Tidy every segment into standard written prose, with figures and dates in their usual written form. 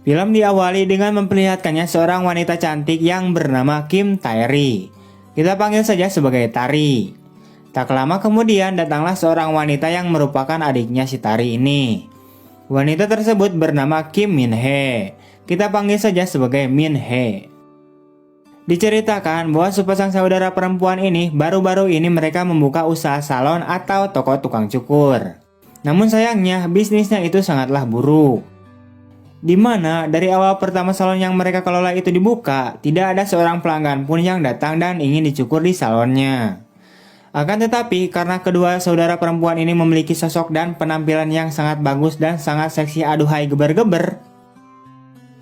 Film diawali dengan memperlihatkannya seorang wanita cantik yang bernama Kim Tae-ri. Kita panggil saja sebagai Tari. Tak lama kemudian datanglah seorang wanita yang merupakan adiknya si Tari ini. Wanita tersebut bernama Kim Min-hee. Kita panggil saja sebagai Min-hee. Diceritakan bahwa sepasang saudara perempuan ini baru-baru ini mereka membuka usaha salon atau toko tukang cukur. Namun sayangnya bisnisnya itu sangatlah buruk. Di mana dari awal pertama salon yang mereka kelola itu dibuka, tidak ada seorang pelanggan pun yang datang dan ingin dicukur di salonnya. Akan tetapi karena kedua saudara perempuan ini memiliki sosok dan penampilan yang sangat bagus dan sangat seksi aduhai geber-geber,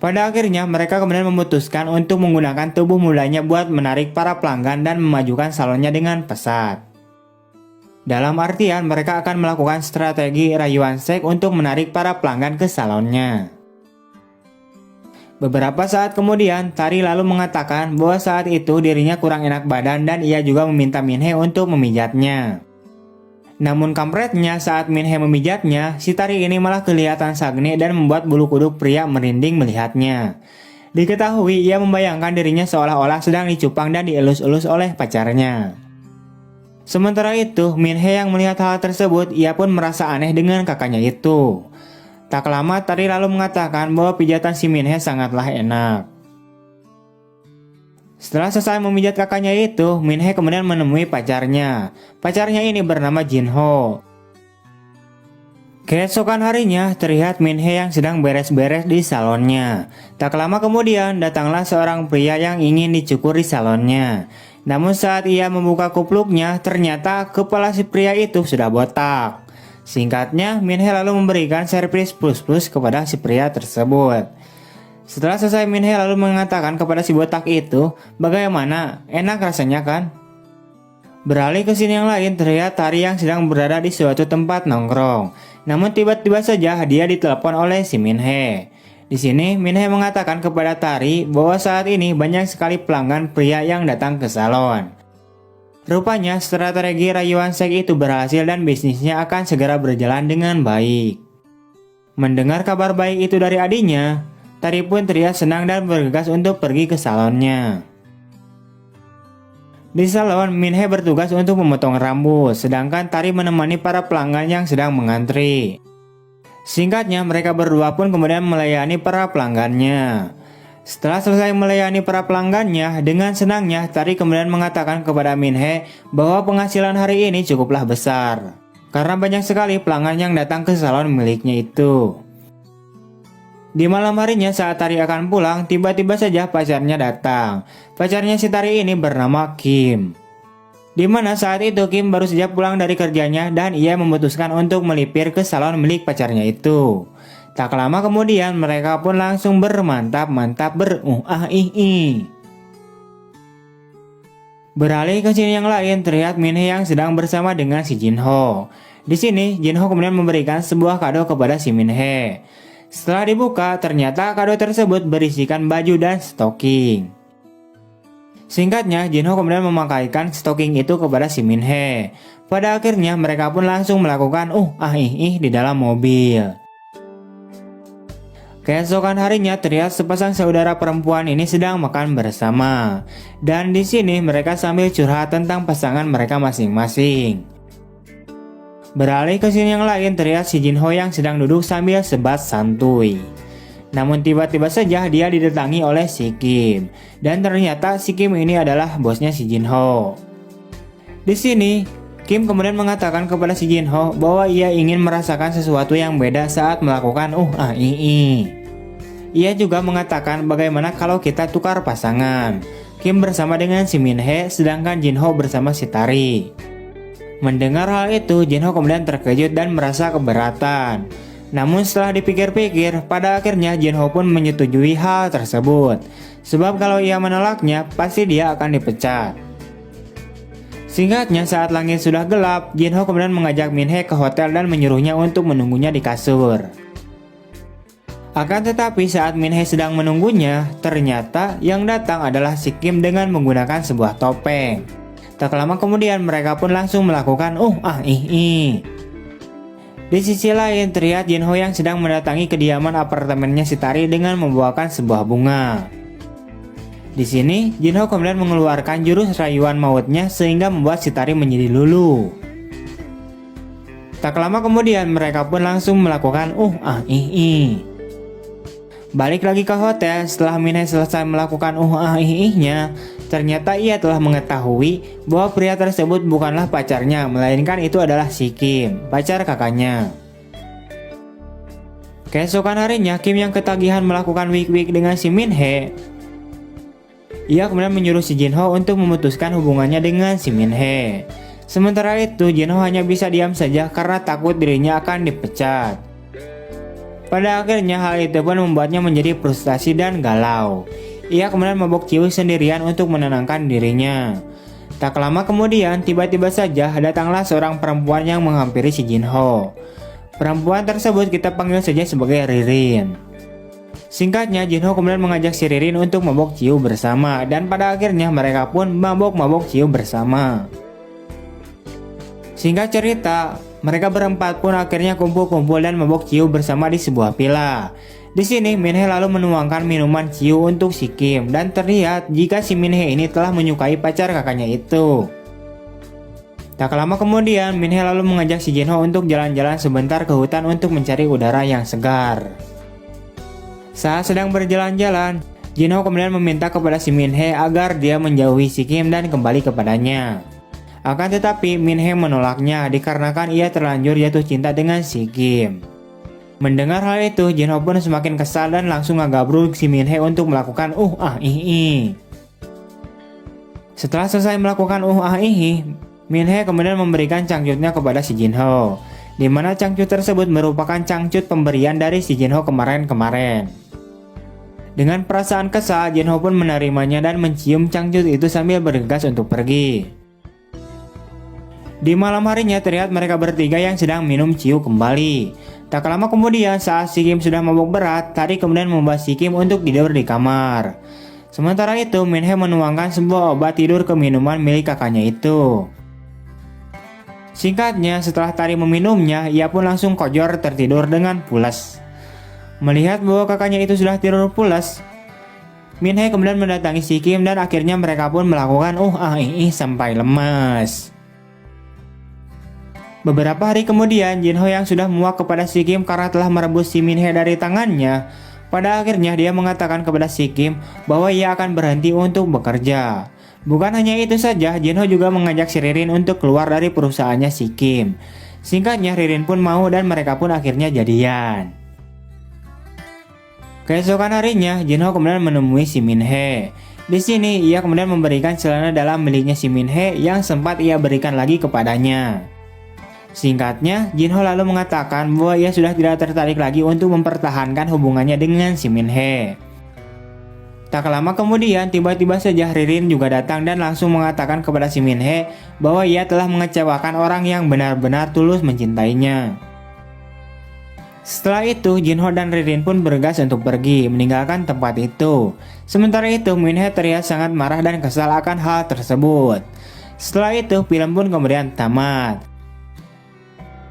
pada akhirnya mereka kemudian memutuskan untuk menggunakan tubuh mudanya buat menarik para pelanggan dan memajukan salonnya dengan pesat. Dalam artian mereka akan melakukan strategi rayuan seks untuk menarik para pelanggan ke salonnya. Beberapa saat kemudian, Tari lalu mengatakan bahwa saat itu dirinya kurang enak badan dan ia juga meminta Min-hee untuk memijatnya. Namun kampretnya saat Min-hee memijatnya, si Tari ini malah kelihatan sange dan membuat bulu kuduk pria merinding melihatnya. Diketahui ia membayangkan dirinya seolah-olah sedang dicupang dan dielus-elus oleh pacarnya. Sementara itu, Min-hee yang melihat hal tersebut, ia pun merasa aneh dengan kakaknya itu. Tak lama Tari lalu mengatakan bahwa pijatan si Min-hee sangatlah enak. Setelah selesai memijat kakaknya itu, Min-hee kemudian menemui pacarnya. Pacarnya ini bernama Jin-ho. Keesokan harinya terlihat Min-hee yang sedang beres-beres di salonnya. Tak lama kemudian datanglah seorang pria yang ingin dicukur di salonnya. Namun saat ia membuka kupluknya, ternyata kepala si pria itu sudah botak. Singkatnya, Min-hee lalu memberikan servis plus-plus kepada si pria tersebut. Setelah selesai, Min-hee lalu mengatakan kepada si botak itu, "Bagaimana? Enak rasanya kan?" Beralih ke sini yang lain, terlihat Tari yang sedang berada di suatu tempat nongkrong. Namun tiba-tiba saja dia ditelepon oleh si Min-hee. Di sini, Min-hee mengatakan kepada Tari bahwa saat ini banyak sekali pelanggan pria yang datang ke salon. Rupanya strategi rayuan seks itu berhasil dan bisnisnya akan segera berjalan dengan baik. Mendengar kabar baik itu dari adiknya, Tari pun terlihat senang dan bergegas untuk pergi ke salonnya. Di salon, Min-hee bertugas untuk memotong rambut, sedangkan Tari menemani para pelanggan yang sedang mengantri. Singkatnya, mereka berdua pun kemudian melayani para pelanggannya. Setelah selesai melayani para pelanggannya, dengan senangnya Tari kemudian mengatakan kepada Min-hee bahwa penghasilan hari ini cukuplah besar, karena banyak sekali pelanggan yang datang ke salon miliknya itu. Di malam harinya saat Tari akan pulang, tiba-tiba saja pacarnya datang. Pacarnya si Tari ini bernama Kim. Di mana saat itu Kim baru saja pulang dari kerjanya dan ia memutuskan untuk melipir ke salon milik pacarnya itu. Tak lama kemudian mereka pun langsung bermantap-mantap Beralih ke sini yang lain, terlihat Min-hee yang sedang bersama dengan si Jin-ho. Di sini Jin-ho kemudian memberikan sebuah kado kepada si Min-hee. Setelah dibuka, ternyata kado tersebut berisikan baju dan stocking. Singkatnya, Jin-ho kemudian memakaikan stocking itu kepada si Min-hee. Pada akhirnya mereka pun langsung melakukan di dalam mobil. Keesokan harinya terlihat sepasang saudara perempuan ini sedang makan bersama. Dan di sini mereka sambil curhat tentang pasangan mereka masing-masing. Beralih ke sini yang lain, terlihat si Jin-ho yang sedang duduk sambil sebat santuy. Namun tiba-tiba saja dia didatangi oleh si Kim. Dan ternyata si Kim ini adalah bosnya si Jin-ho. Di sini Kim kemudian mengatakan kepada si Jin-ho bahwa ia ingin merasakan sesuatu yang beda saat melakukan Ia juga mengatakan bagaimana kalau kita tukar pasangan. Kim bersama dengan si Min-hee, sedangkan Jin-ho bersama si Tari. Mendengar hal itu, Jin-ho kemudian terkejut dan merasa keberatan. Namun setelah dipikir-pikir, pada akhirnya Jin-ho pun menyetujui hal tersebut. Sebab kalau ia menolaknya, pasti dia akan dipecat. Singkatnya, saat langit sudah gelap, Jin-ho kemudian mengajak Min-hee ke hotel dan menyuruhnya untuk menunggunya di kasur. Akan tetapi saat Min-hee sedang menunggunya, ternyata yang datang adalah si Kim dengan menggunakan sebuah topeng. Tak lama kemudian mereka pun langsung melakukan Di sisi lain, terlihat Jinho yang sedang mendatangi kediaman apartemennya si Tari dengan membawakan sebuah bunga. Di sini, Jinho kemudian mengeluarkan jurus rayuan mautnya sehingga membuat si Tari menjadi luluh. Tak lama kemudian, mereka pun langsung melakukan Balik lagi ke hotel, setelah Minhe selesai melakukan nya, ternyata ia telah mengetahui bahwa pria tersebut bukanlah pacarnya, melainkan itu adalah si Kim, pacar kakaknya. Keesokan harinya, Kim yang ketagihan melakukan wik-wik dengan si Minhe. Ia kemudian menyuruh si Jinho untuk memutuskan hubungannya dengan si Minhe. Sementara itu, Jinho hanya bisa diam saja karena takut dirinya akan dipecat. Pada akhirnya hal itu pun membuatnya menjadi frustasi dan galau. Ia kemudian mabok ciu sendirian untuk menenangkan dirinya. Tak lama kemudian, tiba-tiba saja datanglah seorang perempuan yang menghampiri si Jinho. Perempuan tersebut kita panggil saja sebagai Ririn. Singkatnya, Jinho kemudian mengajak si Ririn untuk mabok ciu bersama, dan pada akhirnya mereka pun mabok ciu bersama. Singkat cerita, mereka berempat pun akhirnya kumpul-kumpul dan mabok ciu bersama di sebuah villa. Di sini, Minhe lalu menuangkan minuman ciu untuk si Kim, dan terlihat jika si Minhe ini telah menyukai pacar kakaknya itu. Tak lama kemudian, Minhe lalu mengajak si Jinho untuk jalan-jalan sebentar ke hutan untuk mencari udara yang segar. Saat sedang berjalan-jalan, Jinho kemudian meminta kepada si Minhe agar dia menjauhi si Kim dan kembali kepadanya. Akan tetapi Minhe menolaknya dikarenakan ia terlanjur jatuh cinta dengan si Kim. Mendengar hal itu, Jinho pun semakin kesal dan langsung ngagabruk si Minhe untuk melakukan Setelah selesai melakukan Minhe kemudian memberikan cangcutnya kepada si Jinho, di mana cangcut tersebut merupakan cangcut pemberian dari si Jinho kemarin-kemarin. Dengan perasaan kesal, Jinho pun menerimanya dan mencium cangcut itu sambil bergegas untuk pergi. Di malam harinya terlihat mereka bertiga yang sedang minum ciu kembali. Tak lama kemudian saat si Kim sudah mabuk berat, Tari kemudian membawa si Kim untuk tidur di kamar. Sementara itu, Minhe menuangkan sebuah obat tidur ke minuman milik kakaknya itu. Singkatnya, setelah Tari meminumnya, ia pun langsung kojor tertidur dengan pulas. Melihat bahwa kakaknya itu sudah tidur pulas, Minhe kemudian mendatangi si Kim dan akhirnya mereka pun melakukan sampai lemas. Beberapa hari kemudian, Jinho yang sudah muak kepada si Kim karena telah merebut si Minhe dari tangannya, pada akhirnya dia mengatakan kepada si Kim bahwa ia akan berhenti untuk bekerja. Bukan hanya itu saja, Jinho juga mengajak si Ririn untuk keluar dari perusahaannya si Kim. Singkatnya, Ririn pun mau dan mereka pun akhirnya jadian. Keesokan harinya, Jinho kemudian menemui si Minhe. Di sini, ia kemudian memberikan celana dalam miliknya si Minhe yang sempat ia berikan lagi kepadanya. Singkatnya, Jinho lalu mengatakan bahwa ia sudah tidak tertarik lagi untuk mempertahankan hubungannya dengan si Minhe. Tak lama kemudian, tiba-tiba saja Ririn juga datang dan langsung mengatakan kepada si Minhe bahwa ia telah mengecewakan orang yang benar-benar tulus mencintainya. Setelah itu, Jinho dan Ririn pun bergegas untuk pergi, meninggalkan tempat itu. Sementara itu, Minhe terlihat sangat marah dan kesal akan hal tersebut. Setelah itu, film pun kemudian tamat.